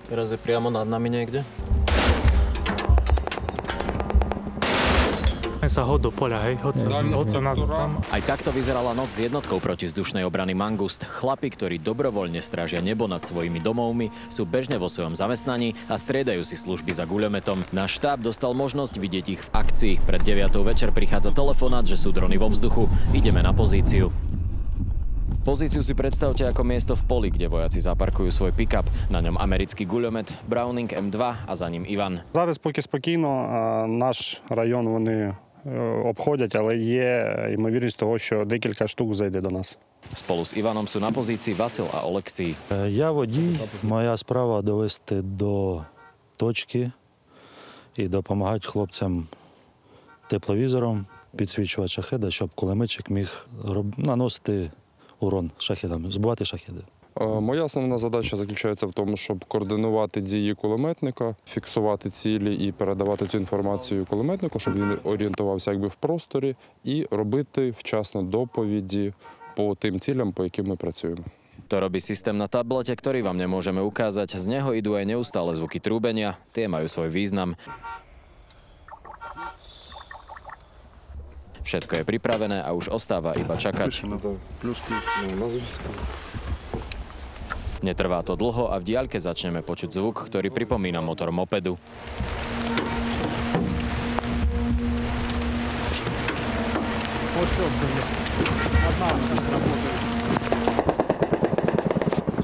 Teraz je priamo nad nami niekde. Sa hod do poľa, hej, hoď sa nazad tam. Aj takto vyzerala noc s jednotkou protivzdušnej obrany Mangust. Chlapi, ktorí dobrovoľne strážia nebo nad svojimi domovmi, sú bežne vo svojom zamestnaní a striedajú si služby za guľometom. Náš štáb dostal možnosť vidieť ich v akcii. Pred 9. večer prichádza telefonát, že sú drony vo vzduchu. Ideme na pozíciu. Pozíciu si predstavte ako miesto v poli, kde vojaci zaparkujú svoj pick-up. Na ňom americký guľomet, Browning M2 a za ním Ivan. Зараз поки спокійно, наш район вони обходять, але є ймовірність того, що декілька штук зайде до нас. Spolu s Ivanom sú na pozícii Vasil a Oleksij. Я водій, моя справа довести до точки і допомагати хлопцям тепловізором, підсвічувати шахеда, щоб кулеметчик міг наносити урон шахедам, збивати шахеди. Моя основна задача заключається в тому, щоб координувати дії кулеметника, фіксувати цілі і передавати цю інформацію кулеметнику, щоб він орієнтувався якби в просторі, і робити вчасно доповіді по тим цілям, по яким ми працюємо. To robí systém na tablete, ktorý vám nemôžeme ukázať. Z neho idú aj neustále zvuky trúbenia. Tie majú svoj význam. Všetko je pripravené a už ostáva iba čakať. Netrvá to dlho a v diaľke začneme počuť zvuk, ktorý pripomína motor mopedu. –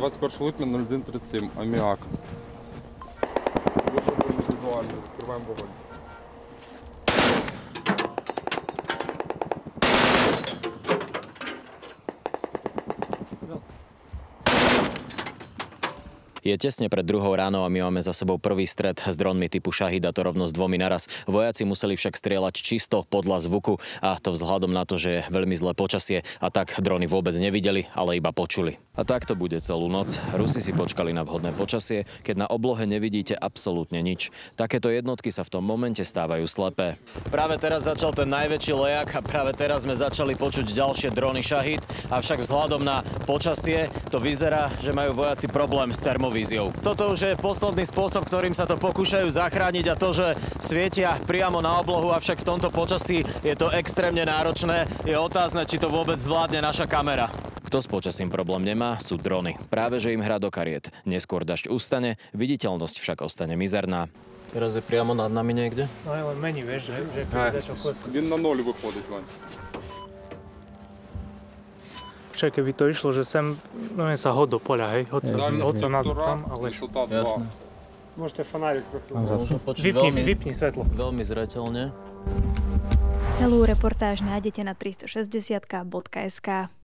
21 липня 01:37, аміак. Візуально, відкриваємо вогонь. Je tesne pred 2 ráno a my máme za sebou prvý stret s dronmi typu Šahid, a to rovno s 2 naraz. Vojaci museli však strieľať čisto podľa zvuku, a to vzhľadom na to, že je veľmi zlé počasie, a tak drony vôbec nevideli, ale iba počuli. A tak to bude celú noc. Rusi si počkali na vhodné počasie, keď na oblohe nevidíte absolútne nič. Takéto jednotky sa v tom momente stávajú slepé. Práve teraz začal ten najväčší lejak a práve teraz sme začali počuť ďalšie drony Šahid, avšak vzhľadom na počasie to vyzerá, že majú vojaci problém s termovíziou. Toto už je posledný spôsob, ktorým sa to pokúšajú zachrániť, a to, že svietia priamo na oblohu, avšak v tomto počasí je to extrémne náročné. Je otázne, či to vôbec zvládne naša kamera. Kto s počasím problém nemá, sú drony. Práve že im hrá do kariet. Neskôr dažď ustane, viditeľnosť však ostane mizerná. Teraz je priamo nad nami niekde. No len mení, vieš, že dačo klesá. Він на ноль виходить, Вань. Čo keby to išlo, že sem, no sa hod do poľa, hej, hoď sa nazad tam, ale... Висота 2. Jasné. Môžete fanárik trochu. Môžeme počuť Vypni svetlo. veľmi zreteľne. Celú reportáž nájdete na 360.sk.